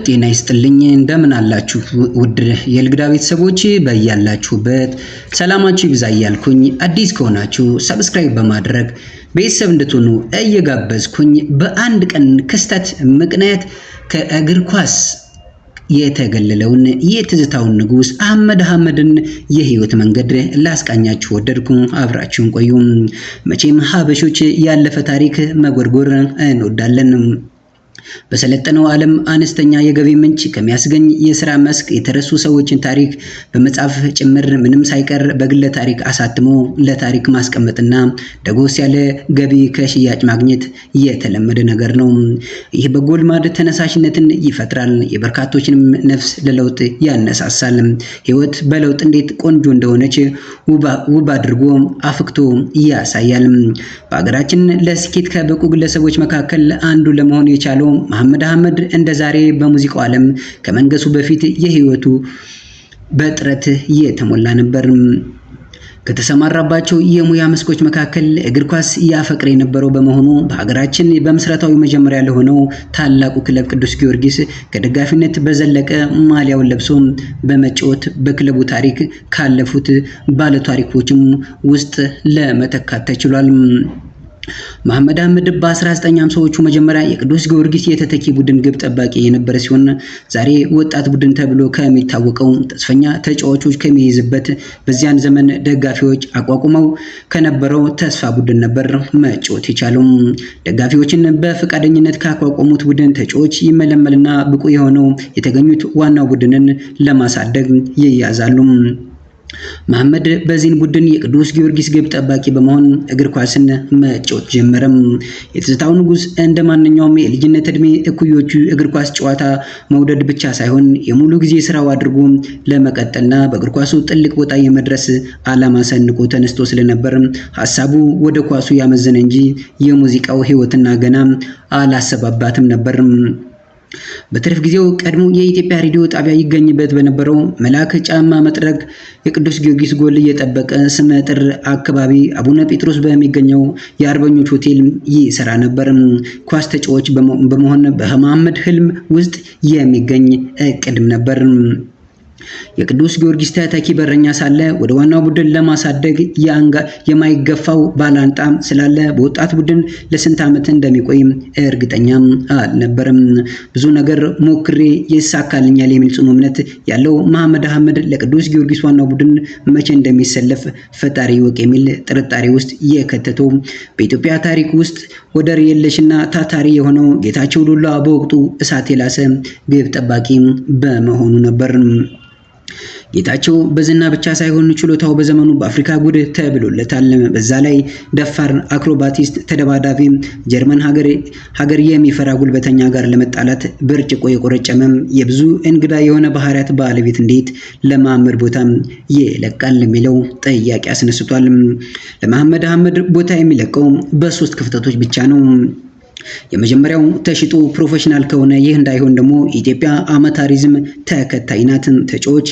ጤና ይስጥልኝ እንደምን አላችሁ ውድ የልግዳ ቤተሰቦች በያላችሁበት ሰላማችሁ ይብዛ እያልኩኝ አዲስ ከሆናችሁ ሰብስክራይብ በማድረግ ቤተሰብ እንድትሆኑ እየጋበዝኩኝ በአንድ ቀን ክስተት ምክንያት ከእግር ኳስ የተገለለውን የትዝታውን ንጉስ አህመድ አህመድን የህይወት መንገድ ላስቃኛችሁ ወደድኩ። አብራችሁን ቆዩ። መቼም ሀበሾች ያለፈ ታሪክ መጎርጎር እንወዳለን። በሰለጠነው ዓለም አነስተኛ የገቢ ምንጭ ከሚያስገኝ የሥራ መስክ የተረሱ ሰዎችን ታሪክ በመጻፍ ጭምር ምንም ሳይቀር በግለ ታሪክ አሳትሞ ለታሪክ ማስቀመጥና ደጎስ ያለ ገቢ ከሽያጭ ማግኘት የተለመደ ነገር ነው። ይህ በጎ ልማድ ተነሳሽነትን ይፈጥራል፣ የበርካቶችንም ነፍስ ለለውጥ ያነሳሳል። ህይወት በለውጥ እንዴት ቆንጆ እንደሆነች ውብ አድርጎ አፍክቶ ያሳያል። በአገራችን ለስኬት ከበቁ ግለሰቦች መካከል አንዱ ለመሆን የቻለው መሐመድ አህመድ እንደዛሬ በሙዚቃው ዓለም ከመንገሱ በፊት የህይወቱ በጥረት የተሞላ ነበር። ከተሰማራባቸው የሙያ መስኮች መካከል እግር ኳስ ያፈቅር የነበረው በመሆኑ በሀገራችን በምስረታዊ መጀመሪያ ለሆነው ታላቁ ክለብ ቅዱስ ጊዮርጊስ ከደጋፊነት በዘለቀ ማሊያውን ለብሶ በመጫወት በክለቡ ታሪክ ካለፉት ባለታሪኮችም ውስጥ ለመተካት ተችሏል። መሐመድ አህመድ በ1950ዎቹ መጀመሪያ የቅዱስ ጊዮርጊስ የተተኪ ቡድን ግብ ጠባቂ የነበረ ሲሆን ዛሬ ወጣት ቡድን ተብሎ ከሚታወቀው ተስፈኛ ተጫዋቾች ከሚይዝበት በዚያን ዘመን ደጋፊዎች አቋቁመው ከነበረው ተስፋ ቡድን ነበር መጫወት የቻለው። ደጋፊዎችን በፈቃደኝነት ካቋቋሙት ቡድን ተጫዋቾች ይመለመልና ብቁ የሆነው የተገኙት ዋናው ቡድንን ለማሳደግ ይያዛሉ። መሐመድ በዚህን ቡድን የቅዱስ ጊዮርጊስ ግብ ጠባቂ በመሆን እግር ኳስን መጫወት ጀመረ። የትዝታው ንጉስ እንደ ማንኛውም የልጅነት እድሜ እኩዮቹ እግር ኳስ ጨዋታ መውደድ ብቻ ሳይሆን የሙሉ ጊዜ ስራው አድርጎ ለመቀጠልና በእግር ኳሱ ጥልቅ ቦታ የመድረስ ዓላማ ሰንቆ ተነስቶ ስለነበር ሐሳቡ ወደ ኳሱ ያመዘነ እንጂ የሙዚቃው ህይወትና ገና አላሰባባትም ነበር። በትርፍ ጊዜው ቀድሞ የኢትዮጵያ ሬዲዮ ጣቢያ ይገኝበት በነበረው መልአክ ጫማ መጥረግ የቅዱስ ጊዮርጊስ ጎል እየጠበቀ ስመጥር አካባቢ አቡነ ጴጥሮስ በሚገኘው የአርበኞች ሆቴል ይሰራ ነበር። ኳስ ተጫዋች በመሆን በመሐመድ ህልም ውስጥ የሚገኝ እቅድም ነበር። የቅዱስ ጊዮርጊስ ተተኪ በረኛ ሳለ ወደ ዋናው ቡድን ለማሳደግ የማይገፋው ባላንጣ ስላለ በወጣት ቡድን ለስንት ዓመት እንደሚቆይ እርግጠኛ አልነበረም። ብዙ ነገር ሞክሬ ይሳካልኛል የሚል ጽኑ እምነት ያለው መሐመድ አህመድ ለቅዱስ ጊዮርጊስ ዋናው ቡድን መቼ እንደሚሰለፍ ፈጣሪ ይወቅ የሚል ጥርጣሬ ውስጥ የከተተው በኢትዮጵያ ታሪክ ውስጥ ወደር የለሽና ታታሪ የሆነው ጌታቸው ዱላ በወቅቱ እሳት የላሰ ግብ ጠባቂ በመሆኑ ነበር። ጌታቸው በዝና ብቻ ሳይሆን ችሎታው በዘመኑ በአፍሪካ ጉድ ተብሎለታል። በዛ ላይ ደፋር፣ አክሮባቲስት፣ ተደባዳቢ፣ ጀርመን ሀገር የሚፈራ ጉልበተኛ ጋር ለመጣላት ብርጭቆ የቆረጨመ የብዙ እንግዳ የሆነ ባህሪያት ባለቤት እንዴት ለመሐመድ ቦታ ይለቃል የሚለው ጥያቄ አስነስቷል። ለመሐመድ አህመድ ቦታ የሚለቀው በሶስት ክፍተቶች ብቻ ነው። የመጀመሪያው ተሽጦ ፕሮፌሽናል ከሆነ፣ ይህ እንዳይሆን ደግሞ ኢትዮጵያ አማታሪዝም ተከታይ ናት። ተጫዋች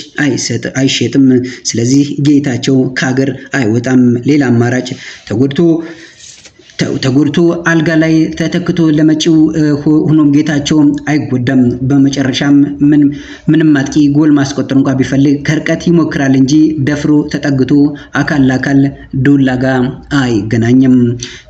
አይሸጥም። ስለዚህ ጌታቸው ከሀገር አይወጣም። ሌላ አማራጭ ተጎድቶ አልጋ ላይ ተተክቶ ለመጪው ሆኖም ጌታቸው አይጎዳም። በመጨረሻም ምንም አጥቂ ጎል ማስቆጠር እንኳን ቢፈልግ ከርቀት ይሞክራል እንጂ ደፍሮ ተጠግቶ አካል ለአካል ዱላ ጋር አይገናኝም።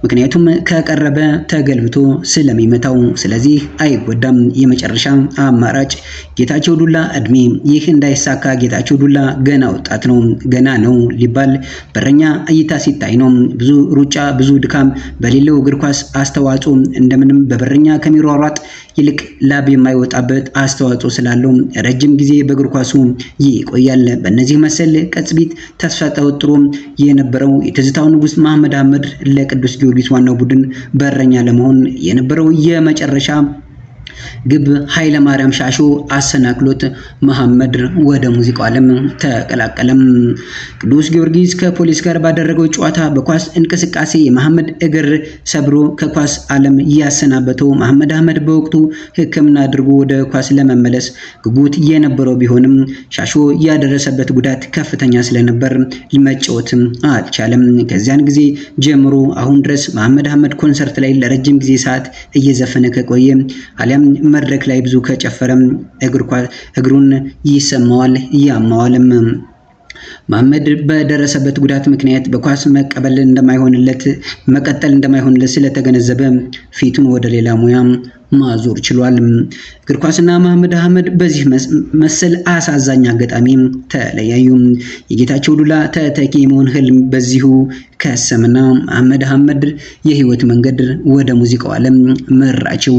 ምክንያቱም ከቀረበ ተገልብቶ ስለሚመታው፣ ስለዚህ አይጎዳም። የመጨረሻ አማራጭ ጌታቸው ዱላ እድሜ። ይህ እንዳይሳካ ጌታቸው ዱላ ገና ወጣት ነው። ገና ነው ሊባል በረኛ እይታ ሲታይ ነው። ብዙ ሩጫ፣ ብዙ ድካም በሌለው እግር ኳስ አስተዋጽኦ እንደምንም በበረኛ ከሚሯሯጥ ይልቅ ላብ የማይወጣበት አስተዋጽኦ ስላለው ረጅም ጊዜ በእግር ኳሱ ይቆያል። በእነዚህ መሰል ቅጽበት ተስፋ ተወጥሮ የነበረው የትዝታው ንጉስ መሐመድ አህመድ ለቅዱስ ጊዮርጊስ ዋናው ቡድን በረኛ ለመሆን የነበረው የመጨረሻ ግብ ኃይለ ማርያም ሻሾ አሰናክሎት መሐመድ ወደ ሙዚቃው ዓለም ተቀላቀለም። ቅዱስ ጊዮርጊስ ከፖሊስ ጋር ባደረገው ጨዋታ በኳስ እንቅስቃሴ የመሐመድ እግር ሰብሮ ከኳስ ዓለም ያሰናበተው መሐመድ አህመድ በወቅቱ ሕክምና አድርጎ ወደ ኳስ ለመመለስ ጉጉት የነበረው ቢሆንም ሻሾ ያደረሰበት ጉዳት ከፍተኛ ስለነበር መጫወት አልቻለም። ከዚያን ጊዜ ጀምሮ አሁን ድረስ መሐመድ አህመድ ኮንሰርት ላይ ለረጅም ጊዜ ሰዓት እየዘፈነ ከቆየ አሊያም መድረክ ላይ ብዙ ከጨፈረ እግሩን ይሰማዋል ያማዋልም። መሐመድ በደረሰበት ጉዳት ምክንያት በኳስ መቀጠል እንደማይሆንለት ስለተገነዘበ ፊቱን ወደ ሌላ ሙያ ማዞር ችሏል። እግር ኳስና መሐመድ አህመድ በዚህ መሰል አሳዛኝ አጋጣሚ ተለያዩ። የጌታቸው ዱላ ተተኪ የመሆን ህልም በዚሁ ከሰምና መሐመድ አህመድ የህይወት መንገድ ወደ ሙዚቃው ዓለም መራቸው።